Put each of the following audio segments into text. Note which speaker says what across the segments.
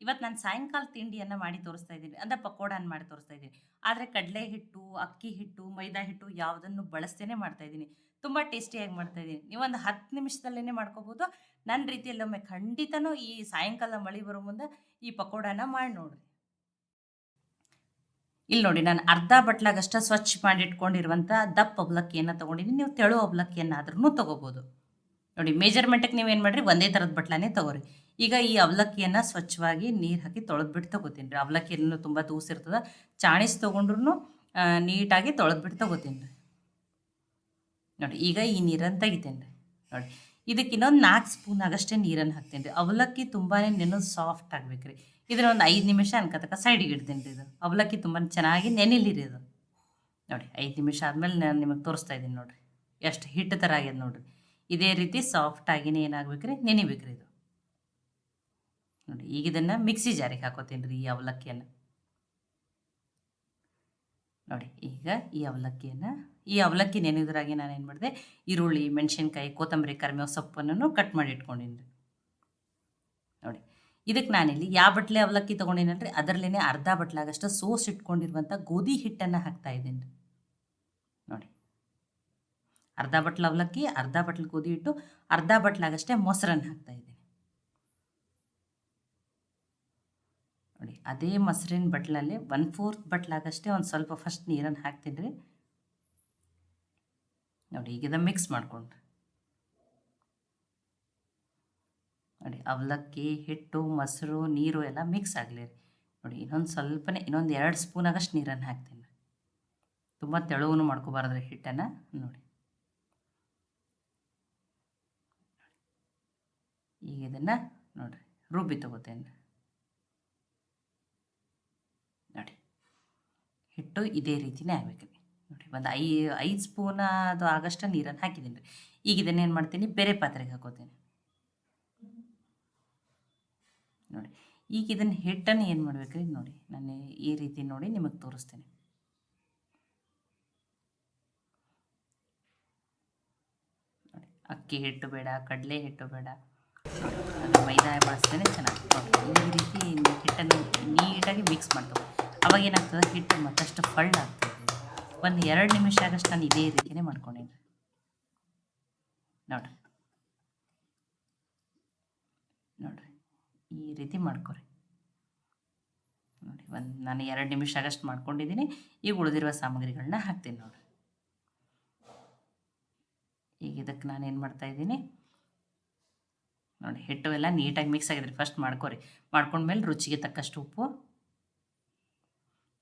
Speaker 1: ಇವತ್ತು ನಾನು ಸಾಯಂಕಾಲ ತಿಂಡಿಯನ್ನು ಮಾಡಿ ತೋರಿಸ್ತಾ ಇದ್ದೀನಿ. ಅಂದರೆ ಪಕೋಡನ ಮಾಡಿ ತೋರಿಸ್ತಾ ಇದ್ದೀನಿ. ಆದರೆ ಕಡಲೆ ಹಿಟ್ಟು, ಅಕ್ಕಿ ಹಿಟ್ಟು, ಮೈದಾ ಹಿಟ್ಟು ಯಾವುದನ್ನು ಬಳಸ್ದೇನೆ ಮಾಡ್ತಾ ಇದ್ದೀನಿ. ತುಂಬ ಟೇಸ್ಟಿಯಾಗಿ ಮಾಡ್ತಾ ಇದ್ದೀನಿ. ನೀವೊಂದು 10 ನಿಮಿಷದಲ್ಲೇ ಮಾಡ್ಕೋಬೋದು. ನನ್ನ ರೀತಿಯಲ್ಲೊಮ್ಮೆ ಖಂಡಿತನೂ ಈ ಸಾಯಂಕಾಲ ಮಳೆ ಬರೋ ಮುಂದೆ ಈ ಪಕೋಡನ ಮಾಡಿ ನೋಡ್ರಿ. ಇಲ್ಲಿ ನೋಡಿ ನಾನು ಅರ್ಧ ಬಟ್ಲಾಗಷ್ಟ ಸ್ವಚ್ಛ ಮಾಡಿಟ್ಕೊಂಡಿರುವಂಥ ದಪ್ಪ ಅವಲಕ್ಕಿಯನ್ನು ತೊಗೊಂಡಿದ್ದೀನಿ. ನೀವು ತೆಳು ಅವಲಕ್ಕಿಯನ್ನಾದ್ರೂ ತೊಗೋಬೋದು. ನೋಡಿ ಮೆಜರ್ಮೆಂಟಿಗೆ ನೀವೇನು ಮಾಡಿರಿ, ಒಂದೇ ಥರದ ಬಟ್ಲನೇ ತೊಗೋರಿ. ಈಗ ಈ ಅವಲಕ್ಕಿಯನ್ನು ಸ್ವಚ್ಛವಾಗಿ ನೀರು ಹಾಕಿ ತೊಳೆದ್ಬಿಟ್ಟು ತೊಗೋತೀನಿ ರೀ. ಅವಲಕ್ಕಿಯನ್ನು ತುಂಬ ತೂಸಿರ್ತದೆ. ಚಾಣಿಸ್ ತೊಗೊಂಡ್ರು ನೀಟಾಗಿ ತೊಳೆದ್ಬಿಟ್ಟು ತೊಗೋತೀನಿ ರೀ. ನೋಡಿ ಈಗ ಈ ನೀರನ್ನು ತೆಗಿತೇನೆ ರೀ. ನೋಡಿ ಇದಕ್ಕೆ ಇನ್ನೊಂದು 4 ಸ್ಪೂನ್ ಆಗಷ್ಟೇ ನೀರನ್ನು ಹಾಕ್ತೀನಿ ರೀ. ಅವಲಕ್ಕಿ ತುಂಬಾ ನೆನೆದು ಸಾಫ್ಟ್ ಆಗ್ಬೇಕು ರೀ. ಇದನ್ನ ಒಂದು 5 ನಿಮಿಷ ಅನ್ಕತಕ್ಕ ಸೈಡಿಗೆ ಇಡ್ತೀನಿ ರೀ. ಇದು ಅವಲಕ್ಕಿ ತುಂಬ ಚೆನ್ನಾಗಿ ನೆನಿಲಿ ರೀ ಇದು. ನೋಡಿ 5 ನಿಮಿಷ ಆದಮೇಲೆ ನಾನು ನಿಮಗೆ ತೋರಿಸ್ತಾ ಇದ್ದೀನಿ ನೋಡಿರಿ. ಎಷ್ಟು ಹಿಟ್ಟು ಥರ ಆಗ್ಯದ ನೋಡಿರಿ. ಇದೇ ರೀತಿ ಸಾಫ್ಟಾಗಿನೇ ಏನಾಗ್ಬೇಕು ರೀ, ನೆನಿಬೇಕು ರೀ ಇದು. ನೋಡಿ ಈಗ ಇದನ್ನು ಮಿಕ್ಸಿ ಜಾರಿಗೆ ಹಾಕೋತೀನಿ ರೀ ಈ ಅವಲಕ್ಕಿಯನ್ನು. ನೋಡಿ ಈಗ ಈ ಅವಲಕ್ಕಿ ನೆನೆದ್ರಾಗಿ ನಾನು ಏನು ಮಾಡಿದೆ, ಈರುಳ್ಳಿ, ಮೆಣಸಿನ್ಕಾಯಿ, ಕೊತ್ತಂಬರಿ, ಕರಿಬೇವು ಸೊಪ್ಪನ್ನು ಕಟ್ ಮಾಡಿ ಇಟ್ಕೊಂಡಿನಿ ರೀ. ನೋಡಿ ಇದಕ್ಕೆ ನಾನಿಲ್ಲಿ ಯಾವ ಬಟ್ಲೆ ಅವಲಕ್ಕಿ ತೊಗೊಂಡಿನಲ್ರಿ ಅದರಲ್ಲೇ ಅರ್ಧ ಬಟ್ಲಾಗಷ್ಟು ಸೋಸ್ ಇಟ್ಕೊಂಡಿರುವಂಥ ಗೋಧಿ ಹಿಟ್ಟನ್ನು ಹಾಕ್ತಾ ಇದ್ದೀನಿ ರೀ. ನೋಡಿ ಅರ್ಧ ಬಟ್ಲು ಅವಲಕ್ಕಿ, ಅರ್ಧ ಬಟ್ಲು ಗೋಧಿ ಹಿಟ್ಟು, ಅರ್ಧ ಬಟ್ಲಾಗಷ್ಟೇ ಮೊಸರನ್ನು ಹಾಕ್ತಾ ಇದ್ದೀನಿ. ನೋಡಿ ಅದೇ ಮೊಸರಿನ ಬಟ್ಲಲ್ಲಿ 1/4 ಬಟ್ಲಾಗಷ್ಟೇ ಒಂದು ಸ್ವಲ್ಪ ಫಸ್ಟ್ ನೀರನ್ನು ಹಾಕ್ತೀನಿ ರೀ. ನೋಡಿ ಈಗ ಇದನ್ನು ಮಿಕ್ಸ್ ಮಾಡ್ಕೊಂಡ್ರಿ. ನೋಡಿ ಅವಲಕ್ಕಿ ಹಿಟ್ಟು, ಮೊಸರು, ನೀರು ಎಲ್ಲ ಮಿಕ್ಸ್ ಆಗಲಿ ರೀ. ನೋಡಿ ಇನ್ನೊಂದು 2 ಸ್ಪೂನ್ ಆಗಷ್ಟು ನೀರನ್ನು ಹಾಕ್ತೀನಿ ರೀ. ತುಂಬ ತೆಳುವೂ ಮಾಡ್ಕೋಬಾರ್ದ್ರಿ ಹಿಟ್ಟನ್ನು. ನೋಡಿ ಈಗ ಇದನ್ನು ನೋಡಿರಿ ರುಬ್ಬಿ ತೊಗೋತೇನೆ ರೀ. ನೋಡಿ ಹಿಟ್ಟು ಇದೇ ರೀತಿಯೇ ಆಗ್ಬೇಕು ರೀ. ನೋಡಿ ಒಂದು 5 ಸ್ಪೂನ್ ಅದು ಆಗಷ್ಟು ನೀರನ್ನು ಹಾಕಿದ್ದೀನಿ ರೀ. ಈಗ ಇದನ್ನೇನು ಮಾಡ್ತೀನಿ, ಬೇರೆ ಪಾತ್ರೆಗೆ ಹಾಕೋತೀನಿ. ನೋಡಿ ಈಗ ಇದನ್ನು ಹಿಟ್ಟನ್ನು ಏನು ಮಾಡ್ಬೇಕು ರೀ, ನೋಡಿ ನಾನು ಈ ರೀತಿ ನೋಡಿ ನಿಮಗೆ ತೋರಿಸ್ತೇನೆ. ನೋಡಿ ಅಕ್ಕಿ ಹಿಟ್ಟು ಬೇಡ, ಕಡಲೆ ಹಿಟ್ಟು ಬೇಡ, ಅದು ಮೈದಾ ಬಳಸ್ತೇನೆ ಚೆನ್ನಾಗಿ. ನೋಡಿ ಈ ರೀತಿ ಹಿಟ್ಟನ್ನು ನೀಟಾಗಿ ಮಿಕ್ಸ್ ಮಾಡ್ತೇವೆ. ಅವಾಗ ಏನಾಗ್ತದೆ, ಹಿಟ್ಟು ಮತ್ತಷ್ಟು ಆಗ್ತದೆ. ಒಂದು 2 ನಿಮಿಷ ಆಗಷ್ಟು ನಾನು ಇದೇ ರೀತಿಯೇ ಮಾಡ್ಕೊಂಡೇನಿ. ನೋಡಿರಿ ಈ ರೀತಿ ಮಾಡ್ಕೊರಿ. ನೋಡಿ ನಾನು 2 ನಿಮಿಷ ಆಗಷ್ಟು ಮಾಡ್ಕೊಂಡಿದ್ದೀನಿ. ಈಗ ಉಳಿದಿರುವ ಸಾಮಗ್ರಿಗಳನ್ನ ಹಾಕ್ತೀನಿ ನೋಡಿರಿ. ಈಗ ಇದಕ್ಕೆ ನಾನು ಏನು ಮಾಡ್ತಾಯಿದ್ದೀನಿ, ನೋಡಿ ಹಿಟ್ಟು ಎಲ್ಲ ನೀಟಾಗಿ ಮಿಕ್ಸ್ ಆಗಿದ್ರಿ. ಫಸ್ಟ್ ಮಾಡ್ಕೊಂಡ್ಮೇಲೆ ರುಚಿಗೆ ತಕ್ಕಷ್ಟು ಉಪ್ಪು.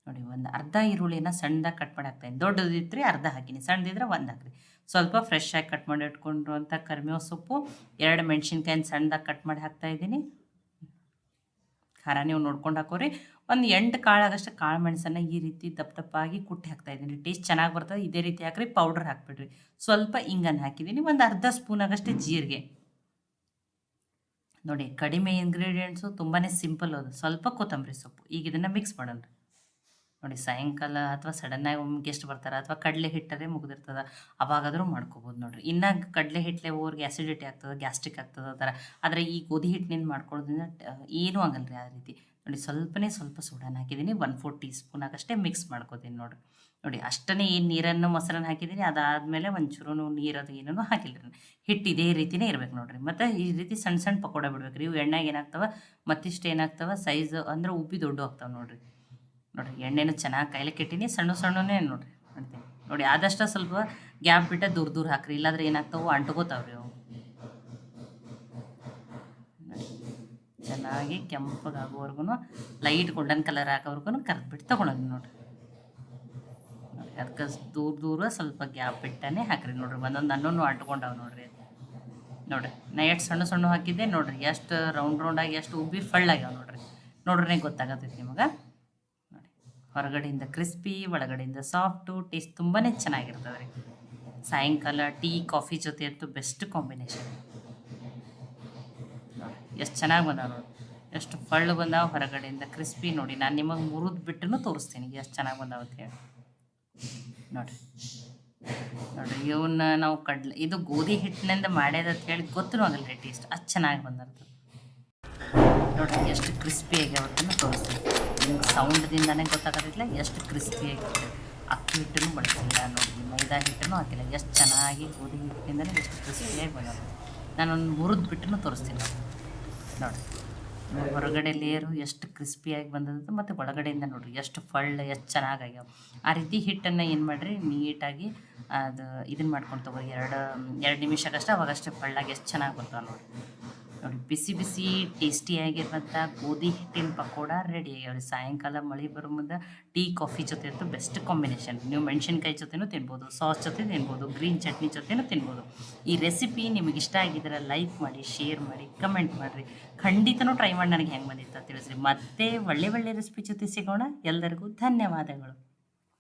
Speaker 1: ನೋಡಿ ಒಂದು ಅರ್ಧ ಈರುಳ್ಳಿನ ಸಣ್ಣದಾಗಿ ಕಟ್ ಮಾಡಿ ಹಾಕ್ತಾಯಿದ್ದೀನಿ. ದೊಡ್ಡದಿದ್ದರೆ ಅರ್ಧ ಹಾಕಿನಿ, ಸಣ್ಣದಿದ್ರೆ 1 ಹಾಕ್ರಿ. ಸ್ವಲ್ಪ ಫ್ರೆಶ್ ಆಗಿ ಕಟ್ ಮಾಡಿ ಇಟ್ಕೊಂಡಿರುವಂಥ ಕರಿಬೇವು ಸೊಪ್ಪು, 2 ಮೆಣಸಿನ್ಕಾಯಿನ ಸಣ್ಣದಾಗಿ ಕಟ್ ಮಾಡಿ ಹಾಕ್ತಾಯಿದ್ದೀನಿ. ಖಾರ ನೀವು ನೋಡ್ಕೊಂಡು ಹಾಕೋರಿ. ಒಂದು 8 ಕಾಳಾಗಷ್ಟು ಕಾಳು ಮೆಣಸನ್ನು ಈ ರೀತಿ ದಪ್ಪ ದಪ್ಪಾಗಿ ಕುಟ್ಟಿ ಹಾಕ್ತಾಯಿದ್ದೀನಿ. ಟೇಸ್ಟ್ ಚೆನ್ನಾಗಿ ಬರ್ತದೆ. ಇದೇ ರೀತಿ ಹಾಕ್ರಿ. ಪೌಡ್ರ್ ಹಾಕ್ಬಿಡ್ರಿ. ಸ್ವಲ್ಪ ಇಂಗನ್ನು ಹಾಕಿದ್ದೀನಿ. ಒಂದು ಅರ್ಧ ಸ್ಪೂನ್ ಆಗಷ್ಟೇ ಜೀರಿಗೆ. ನೋಡಿ ಕಡಿಮೆ ಇಂಗ್ರೀಡಿಯೆಂಟ್ಸು, ತುಂಬಾ ಸಿಂಪಲ್ ಅದು. ಸ್ವಲ್ಪ ಕೊತ್ತಂಬರಿ ಸೊಪ್ಪು. ಈಗ ಇದನ್ನು ಮಿಕ್ಸ್ ಮಾಡೋಣ. ನೋಡಿ ಸಾಯಂಕಾಲ ಅಥವಾ ಸಡನ್ನಾಗಿ ಗೆಸ್ಟ್ ಬರ್ತಾರೆ, ಅಥವಾ ಕಡಲೆ ಹಿಟ್ಟರೆ ಮುಗಿದಿರ್ತದೆ, ಅವಾಗಾದರೂ ಮಾಡ್ಕೋಬೋದು ನೋಡಿರಿ. ಇನ್ನು ಕಡಲೆ ಹಿಟ್ಟಲೆ ಹೋಗೋರಿಗೆ ಆ್ಯಸಿಡಿಟಿ ಆಗ್ತದೆ, ಗ್ಯಾಸ್ಟ್ರಿಕ್ ಆಗ್ತದೆ ಆ ಥರ. ಆದರೆ ಈ ಗೋಧಿ ಹಿಟ್ಟಿನಿಂದ ಮಾಡ್ಕೊಳ್ಳೋದ್ರಿಂದ ಏನೂ ಆಗಲ್ಲ ರೀ ಆ ರೀತಿ. ನೋಡಿ ಸ್ವಲ್ಪ ಸೋಡಾನ ಹಾಕಿದ್ದೀನಿ. 1/4 ಟೀ ಸ್ಪೂನ್ ಆಗಷ್ಟೇ ಮಿಕ್ಸ್ ಮಾಡ್ಕೋತೀನಿ ನೋಡಿರಿ. ನೋಡಿ ಅಷ್ಟೇ ಏನು ನೀರನ್ನು ಮೊಸರನ್ನು ಹಾಕಿದ್ದೀನಿ. ಅದಾದಮೇಲೆ ಒಂಚೂರು ನೀರದು ಏನೂ ಹಾಕಿಲ್ಲ ರೀ. ಹಿಟ್ಟು ಇದೇ ರೀತಿಯೇ ಇರ್ಬೇಕು ನೋಡಿರಿ. ಮತ್ತು ಈ ರೀತಿ ಸಣ್ಣ ಸಣ್ಣ ಪಕೋಡ ಬಿಡ್ಬೇಕು ರೀ. ಇವು ಎಣ್ಣೆಗೆ ಏನಾಗ್ತವೆ, ಮತ್ತಿಷ್ಟು ಏನಾಗ್ತವೆ, ಸೈಜ್ ಅಂದರೆ ಉಬ್ಬಿ ದೊಡ್ಡ ಆಗ್ತವೆ ನೋಡಿರಿ. ನೋಡಿ ಎಣ್ಣೆನೂ ಚೆನ್ನಾಗಿ ಕಾಯ್ಲಿಕ್ಕೆ ಇಟ್ಟೀನಿ. ಸಣ್ಣನೇ ನೋಡಿರಿ ಮಾಡ್ತೀನಿ. ನೋಡಿ ಆದಷ್ಟು ಸ್ವಲ್ಪ ಗ್ಯಾಪ್ ಬಿಟ್ಟು ದೂರ ಹಾಕ್ರಿ. ಇಲ್ಲಾಂದ್ರೆ ಏನಾಗ್ತಾವೆ, ಅಂಟ್ಕೋತಾವ್ರಿ ಅವು. ಚೆನ್ನಾಗಿ ಕೆಂಪಗಾಗೋವರೆಗೂ, ಲೈಟ್ ಗೋಲ್ಡನ್ ಕಲರ್ ಆಗೋವರೆಗೂ ಕರೆದ್ಬಿಟ್ಟು ತೊಗೊಳೋದು ನೋಡಿರಿ. ನೋಡಿ ಅದಕ್ಕೆ ದೂರ ಸ್ವಲ್ಪ ಗ್ಯಾಪ್ ಬಿಟ್ಟನೇ ಹಾಕ್ರಿ. ನೋಡಿರಿ ಒಂದೊಂದು ಅನ್ನೂ ಅಂಟ್ಕೊಂಡವು ನೋಡಿರಿ. ನೋಡಿರಿ ನಾ ಎಷ್ಟು ಸಣ್ಣ ಹಾಕಿದ್ದೆ ನೋಡಿರಿ, ಎಷ್ಟು ರೌಂಡಾಗಿ ಎಷ್ಟು ಉಬ್ಬಿ ಫಳ್ಳಾಗ್ಯಾವ ನೋಡ್ರಿ ಗೊತ್ತಾಗತ್ತೈತಿ ನಿಮಗೆ. ನೋಡಿ ಹೊರಗಡೆಯಿಂದ ಕ್ರಿಸ್ಪಿ, ಒಳಗಡೆಯಿಂದ ಸಾಫ್ಟು, ಟೇಸ್ಟ್ ತುಂಬಾ ಚೆನ್ನಾಗಿರ್ತದೆ ರೀ. ಸಾಯಂಕಾಲ ಟೀ ಕಾಫಿ ಜೊತೆ ಅಂತೂ ಬೆಸ್ಟ್ ಕಾಂಬಿನೇಷನ್. ನೋಡಿ ಎಷ್ಟು ಚೆನ್ನಾಗಿ ಬಂದಾವ ನೋಡಿ, ಎಷ್ಟು ಫಳ್ಳು ಬಂದಾವ, ಹೊರಗಡೆಯಿಂದ ಕ್ರಿಸ್ಪಿ. ನೋಡಿ ನಾನು ನಿಮಗೆ ಮುರಿದು ಬಿಟ್ಟು ತೋರಿಸ್ತೀನಿ ಎಷ್ಟು ಚೆನ್ನಾಗಿ ಬಂದಾವ ಅಂತ ಹೇಳಿ. ನೋಡಿರಿ ಇವನ್ನ ನಾವು ಇದು ಗೋಧಿ ಹಿಟ್ಟಿನಿಂದ ಮಾಡ್ಯದ ಅಂತ ಹೇಳಿ ಗೊತ್ತೂ ಆಗಲ್ಲ ರೀ. ಟೇಸ್ಟ್ ಅಷ್ಟು ಚೆನ್ನಾಗಿ ಬಂದಿರ್ತದೆ. ನೋಡಿರಿ ಎಷ್ಟು ಕ್ರಿಸ್ಪಿಯಾಗಿ ಅವತ್ತನ್ನು ತೋರಿಸ್ತೀನಿ. ನಿಮ್ಗೆ ಸೌಂಡ್ದಿಂದನೇ ಗೊತ್ತಾಗೋದಿಲ್ಲ ಎಷ್ಟು ಕ್ರಿಸ್ಪಿಯಾಗಿ. ಅಕ್ಕಿ ಹಿಟ್ಟನ್ನು ಬಳಸಿಲ್ಲ ನೋಡಿ, ಮೈದಾ ಹಿಟ್ಟನ್ನು ಹಾಕಿಲ್ಲ. ಎಷ್ಟು ಚೆನ್ನಾಗಿ ಗೋಧಿ ಹಿಟ್ಟಿಂದಲೇ ಎಷ್ಟು ಕ್ರಿಸ್ಪಿಯಾಗಿ ಬಂದದ್ದು. ನಾನೊಂದು ಮುರಿದು ಬಿಟ್ಟು ತೋರಿಸ್ತೀನಿ ನೋಡಿ. ಹೊರಗಡೆ ಲೇಯರು ಎಷ್ಟು ಕ್ರಿಸ್ಪಿಯಾಗಿ ಬಂದದ್ದು ಮತ್ತು ಒಳಗಡೆಯಿಂದ ನೋಡಿರಿ ಎಷ್ಟು ಎಷ್ಟು ಚೆನ್ನಾಗಾಗ್ಯಾವ. ಆ ರೀತಿ ಹಿಟ್ಟನ್ನು ಏನು ಮಾಡಿರಿ, ನೀಟಾಗಿ ಅದು ಇದನ್ನು ಮಾಡ್ಕೊಂಡು ತೊಗೊರಿ. 2 ನಿಮಿಷಕ್ಕಷ್ಟೇ, ಅವಾಗಷ್ಟೇ ಫಳ್ಳಾಗಿ ಎಷ್ಟು ಚೆನ್ನಾಗಿ ಬರ್ತಾವೆ ನೋಡಿ. ಬಿಸಿ ಬಿಸಿ ಟೇಸ್ಟಿಯಾಗಿರುವಂಥ ಗೋಧಿ ಹಿಟ್ಟಿನ ಪಕೋಡ ರೆಡಿ ಆಗ್ಯಾವ್ರಿ. ಸಾಯಂಕಾಲ ಮಳೆ ಬರೋ ಮುಂದೆ ಟೀ ಕಾಫಿ ಜೊತೆ ಅಂತೂ ಬೆಸ್ಟ್ ಕಾಂಬಿನೇಷನ್. ನೀವು ಮೆಣಸಿನ್ಕಾಯಿ ಜೊತೆನೂ ತಿನ್ಬೋದು, ಸಾಸ್ ಜೊತೆ ತಿನ್ಬೋದು, ಗ್ರೀನ್ ಚಟ್ನಿ ಜೊತೆನೂ ತಿನ್ಬೋದು. ಈ ರೆಸಿಪಿ ನಿಮಗೆ ಇಷ್ಟ ಆಗಿದ್ರೆ ಲೈಕ್ ಮಾಡಿ, ಶೇರ್ ಮಾಡಿ, ಕಮೆಂಟ್ ಮಾಡಿರಿ. ಖಂಡಿತನೂ ಟ್ರೈ ಮಾಡಿ ನನಗೆ ಹೆಂಗೆ ಬಂದಿತ್ತು ತಿಳಿಸ್ರಿ. ಮತ್ತೆ ಒಳ್ಳೆ ರೆಸಿಪಿ ಜೊತೆ ಸಿಗೋಣ. ಎಲ್ಲರಿಗೂ ಧನ್ಯವಾದಗಳು.